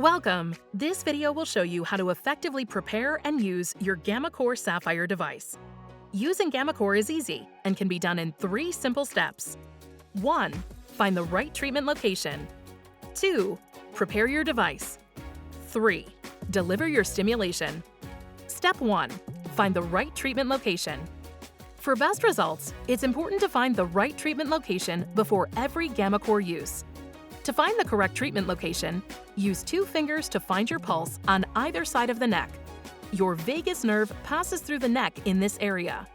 Welcome! This video will show you how to effectively prepare and use your gammaCore Sapphire device. Using gammaCore is easy and can be done in 3 simple steps. 1. Find the right treatment location. 2. Prepare your device. 3. Deliver your stimulation. Step 1. Find the right treatment location. For best results, it's important to find the right treatment location before every gammaCore use. To find the correct treatment location, use 2 fingers to find your pulse on either side of the neck. Your vagus nerve passes through the neck in this area.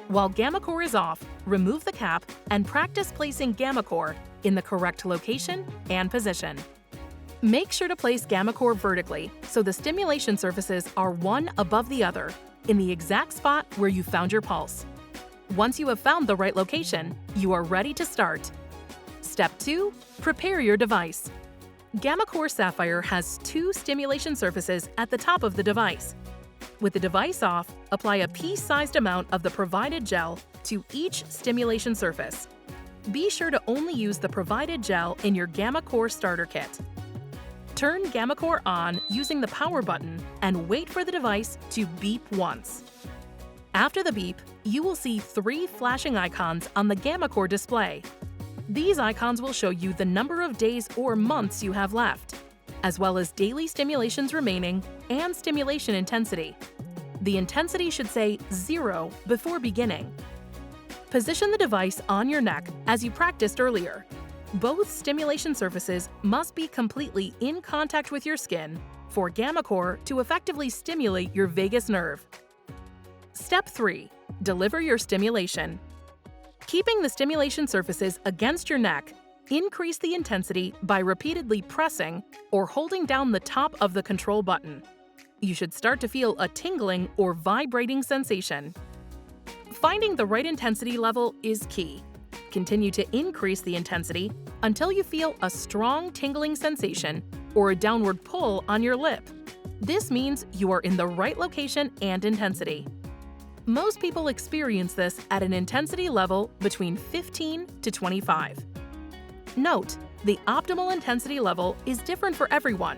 While gammaCore is off, remove the cap and practice placing gammaCore in the correct location and position. Make sure to place gammaCore vertically so the stimulation surfaces are one above the other in the exact spot where you found your pulse. Once you have found the right location, you are ready to start. Step 2. Prepare your device. gammaCore Sapphire has 2 stimulation surfaces at the top of the device. With the device off, apply a pea-sized amount of the provided gel to each stimulation surface. Be sure to only use the provided gel in your gammaCore starter kit. Turn gammaCore on using the power button and wait for the device to beep once. After the beep, you will see 3 flashing icons on the gammaCore display. These icons will show you the number of days or months you have left, as well as daily stimulations remaining and stimulation intensity. The intensity should say 0 before beginning. Position the device on your neck as you practiced earlier. Both stimulation surfaces must be completely in contact with your skin for gammaCore to effectively stimulate your vagus nerve. Step 3. Deliver your stimulation. Keeping the stimulation surfaces against your neck, increase the intensity by repeatedly pressing or holding down the top of the control button. You should start to feel a tingling or vibrating sensation. Finding the right intensity level is key. Continue to increase the intensity until you feel a strong tingling sensation or a downward pull on your lip. This means you are in the right location and intensity. Most people experience this at an intensity level between 15 to 25. Note, the optimal intensity level is different for everyone.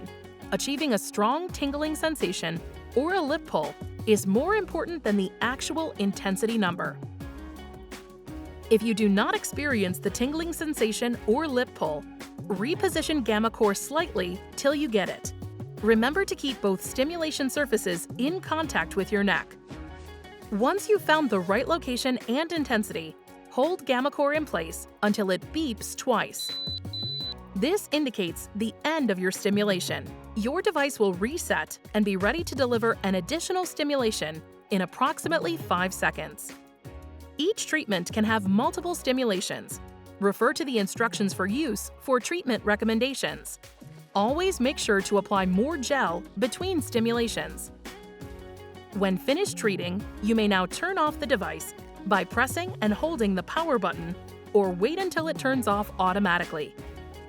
Achieving a strong tingling sensation or a lip pull is more important than the actual intensity number. If you do not experience the tingling sensation or lip pull, reposition gammaCore slightly till you get it. Remember to keep both stimulation surfaces in contact with your neck. Once you've found the right location and intensity, hold gammaCore in place until it beeps twice. This indicates the end of your stimulation. Your device will reset and be ready to deliver an additional stimulation in approximately 5 seconds. Each treatment can have multiple stimulations. Refer to the instructions for use for treatment recommendations. Always make sure to apply more gel between stimulations. When finished treating, you may now turn off the device by pressing and holding the power button or wait until it turns off automatically.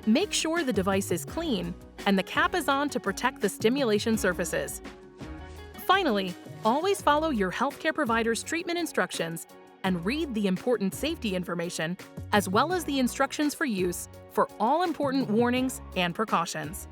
Make sure the device is clean and the cap is on to protect the stimulation surfaces. Finally, always follow your healthcare provider's treatment instructions and read the important safety information as well as the instructions for use for all important warnings and precautions.